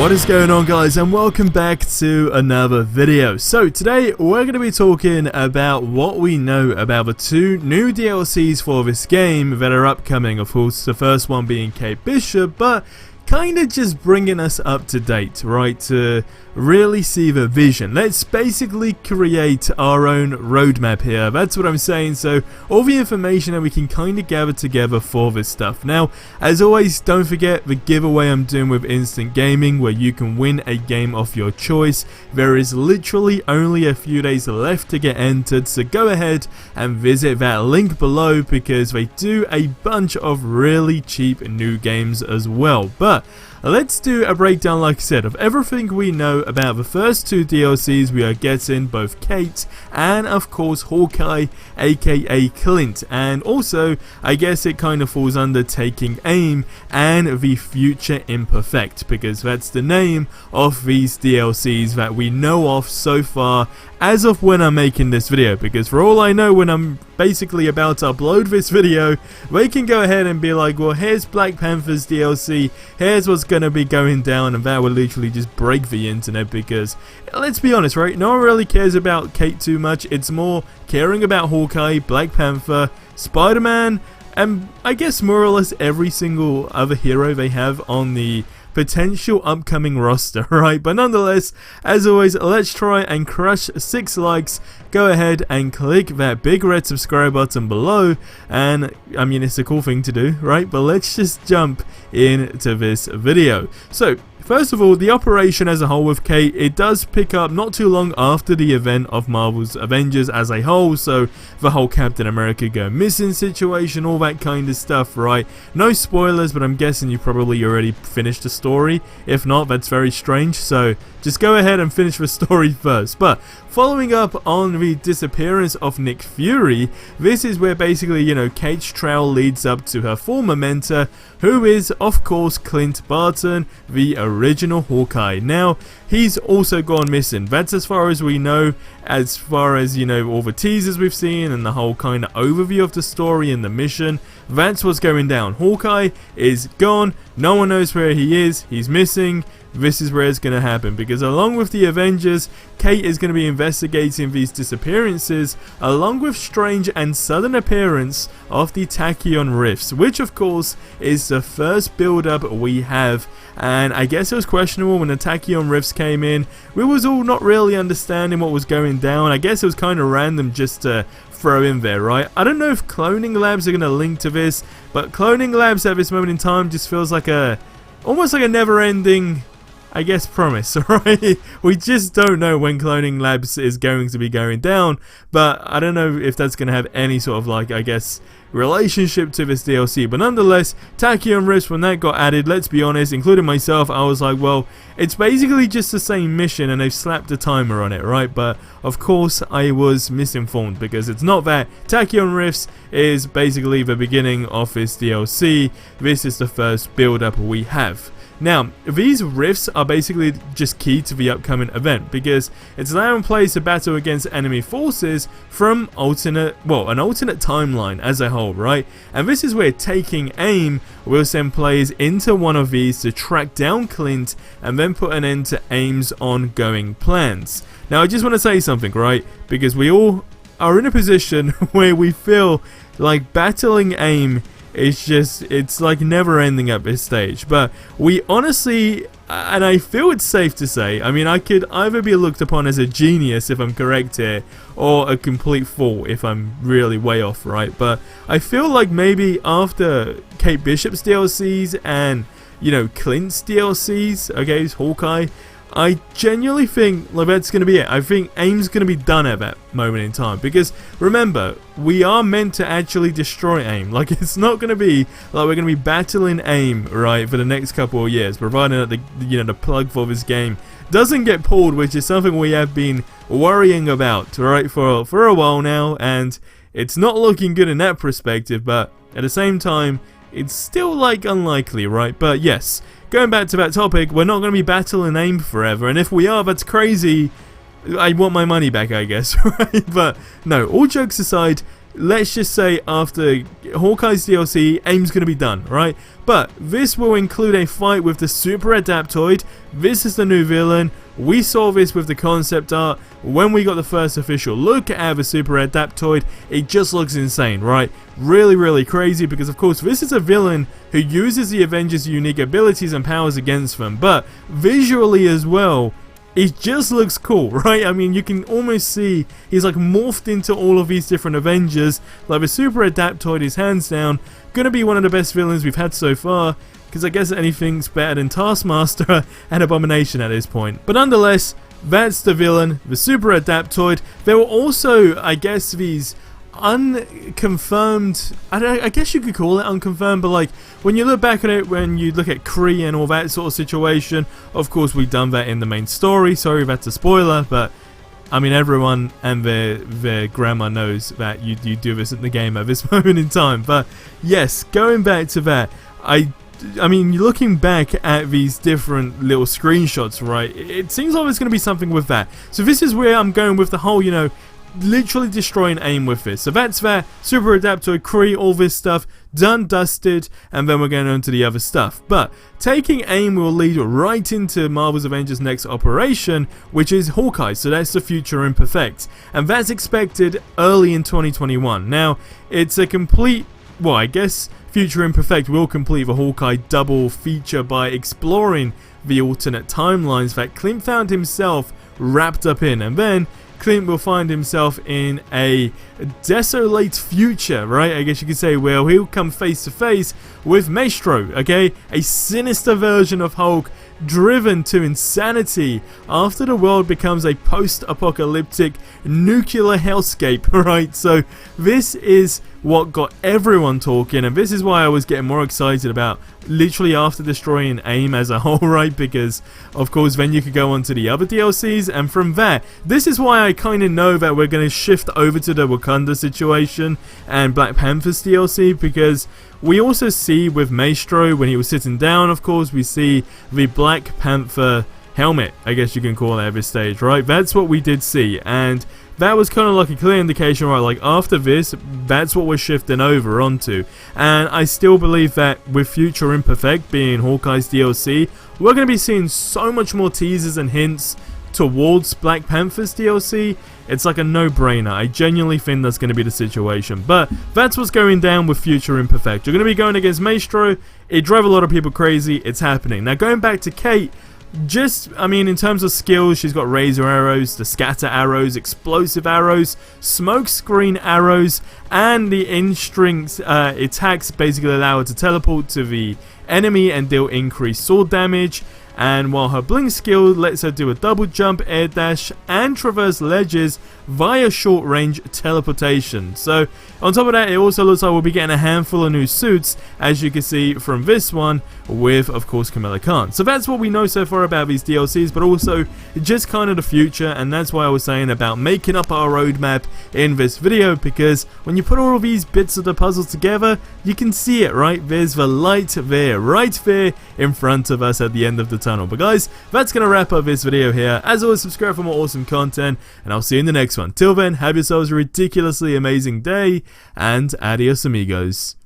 What is going on, guys, and welcome back to another video. So today we're going to be talking about what we know about the two new DLCs for this game that are upcoming. Of course, the first one being Kate Bishop, but kind of just bringing us up to date, right, to really see the vision. Let's basically create our own roadmap here. That's what I'm saying. So all the information that we can kind of gather together for this stuff. Now, as always, don't forget the giveaway I'm doing with Instant Gaming, where you can win a game of your choice. There is literally only a few days left to get entered, so go ahead and visit that link below, because they do a bunch of really cheap new games as well. But let's do a breakdown, like I said, of everything we know about the first two DLCs we are getting, both Kate and of course Hawkeye, aka Clint. And also, I guess it kind of falls under Taking Aim and the future Imperfect, because that's the name of these DLCs that we know of so far as of when I'm making this video. Because for all I know, when I'm basically about to upload this video, they can go ahead and be like, well, here's Black Panther's DLC, here's what's gonna be going down, and that would literally just break the internet. Because let's be honest, right, no one really cares about Kate too much. It's more caring about Hawkeye, Black Panther, Spider-Man, and I guess more or less every single other hero they have on the potential upcoming roster, right? But nonetheless, as always, let's try and crush 6 likes. Go ahead and click that big red subscribe button below, and I mean, it's a cool thing to do, right? But let's just jump into this video. So first of all, the operation as a whole with Kate, it does pick up not too long after the event of Marvel's Avengers as a whole. So the whole Captain America go missing situation, all that kind of stuff, right? No spoilers, but I'm guessing you probably already finished the story. If not, that's very strange. So just go ahead and finish the story first. But following up on the disappearance of Nick Fury, this is where basically, you know, Kate's trail leads up to her former mentor, who is of course Clint Barton, the original Hawkeye. Now, he's also gone missing. That's as far as we know, as far as, you know, all the teasers we've seen and the whole kind of overview of the story and the mission. That's what's going down. Hawkeye is gone. No one knows where he is. He's missing. This is where it's going to happen, because along with the Avengers, Kate is going to be investigating these disappearances, along with strange and sudden appearance of the Tachyon Rifts, which of course is the first build-up we have. And I guess it was questionable when the Tachyon Rifts came in. We was all not really understanding what was going down. I guess it was kind of random just to throw in there, right? I don't know if cloning labs are going to link to this, but cloning labs at this moment in time just feels like almost like a never-ending, I guess, promise, right? We just don't know when Cloning Labs is going to be going down, but I don't know if that's going to have any sort of, like, I guess, relationship to this DLC. But nonetheless, Tachyon Rifts, when that got added, let's be honest, including myself, I was like, well, it's basically just the same mission and they've slapped a timer on it, right? But of course, I was misinformed, because it's not that. Tachyon Rifts is basically the beginning of this DLC. This is the first build-up we have. Now, these rifts are basically just key to the upcoming event, because it's allowing players to battle against enemy forces from an alternate timeline as a whole, right? And this is where Taking Aim will send players into one of these to track down Clint and then put an end to Aim's ongoing plans. Now, I just want to say something, right? Because we all are in a position where we feel like battling Aim, it's like never ending at this stage. But we honestly, and I feel it's safe to say, I mean, I could either be looked upon as a genius if I'm correct here, or a complete fool if I'm really way off, right? But I feel like maybe after Kate Bishop's DLCs and, you know, Clint's DLCs, okay, Hawkeye, I genuinely think like that's going to be it. I think Aim's going to be done at that moment in time, because remember, we are meant to actually destroy Aim. Like, it's not going to be like we're going to be battling Aim, right, for the next couple of years, providing that the plug for this game doesn't get pulled, which is something we have been worrying about, right, for a while now, and it's not looking good in that perspective. But at the same time, it's still like unlikely, right? But yes, going back to that topic, we're not going to be battling Aim forever, and if we are, that's crazy. I want my money back, I guess, right? But no, all jokes aside, let's just say after Hawkeye's DLC, AIM's going to be done, right? But this will include a fight with the Super Adaptoid. This is the new villain. We saw this with the concept art when we got the first official look at the Super Adaptoid. It just looks insane, right? Really crazy, because of course this is a villain who uses the Avengers' unique abilities and powers against them, but visually as well, it just looks cool, right? I mean, you can almost see he's like morphed into all of these different Avengers. Like the Super Adaptoid is hands down gonna be one of the best villains we've had so far, because I guess anything's better than Taskmaster and Abomination at this point. But nonetheless, that's the villain, the Super Adaptoid. There were also, I guess, these unconfirmed, I guess you could call it unconfirmed, but like when you look back at it, when you look at Kree and all that sort of situation, of course we've done that in the main story. Sorry if that's a spoiler, but I mean everyone and their grandma knows that you do this in the game at this moment in time. But yes, going back to that, I mean, looking back at these different little screenshots, right, it seems like there's going to be something with that. So this is where I'm going with the whole, you know, literally destroying AIM with this. So that's that. Super Adaptoid, Kree, all this stuff done, dusted, and then we're going on to the other stuff. But taking AIM will lead right into Marvel's Avengers' next operation, which is Hawkeye. So that's the future Imperfect, and that's expected early in 2021. Now it's a complete, well, I guess Future Imperfect will complete the Hawkeye double feature by exploring the alternate timelines that Clint found himself wrapped up in, and then Clint will find himself in a desolate future, right? I guess you could say, well, he'll come face to face with Maestro, okay? A sinister version of Hulk, driven to insanity after the world becomes a post-apocalyptic nuclear hellscape, right? So this is what got everyone talking, and this is why I was getting more excited about literally after destroying AIM as a whole, right? Because of course then you could go on to the other DLCs, and from there, this is why I kind of know that we're going to shift over to the Wakanda situation and Black Panther's DLC, because we also see with Maestro, when he was sitting down, of course, we see the Black Panther helmet, I guess you can call it at this stage, right? That's what we did see, and that was kind of like a clear indication, right? Like after this, that's what we're shifting over onto. And I still believe that with Future Imperfect being Hawkeye's DLC, we're going to be seeing so much more teasers and hints towards Black Panther's DLC. It's like a no-brainer. I genuinely think that's going to be the situation. But that's what's going down with Future Imperfect. You're going to be going against Maestro. It drove a lot of people crazy. It's happening. Now going back to Kate, just, I mean, in terms of skills, she's got razor arrows, the scatter arrows, explosive arrows, smoke screen arrows, and the instinct attacks basically allow her to teleport to the enemy and deal increased sword damage. And while her blink skill lets her do a double jump, air dash, and traverse ledges via short range teleportation. So on top of that, it also looks like we'll be getting a handful of new suits, as you can see from this one with, of course, Kamala Khan. So that's what we know so far about these DLCs, but also just kind of the future, and that's why I was saying about making up our roadmap in this video, because when you put all of these bits of the puzzle together, you can see it, right? There's the light there, right there in front of us at the end of the tunnel. But guys, that's going to wrap up this video here. As always, subscribe for more awesome content, and I'll see you in the next one. Till then, have yourselves a ridiculously amazing day, and adios amigos.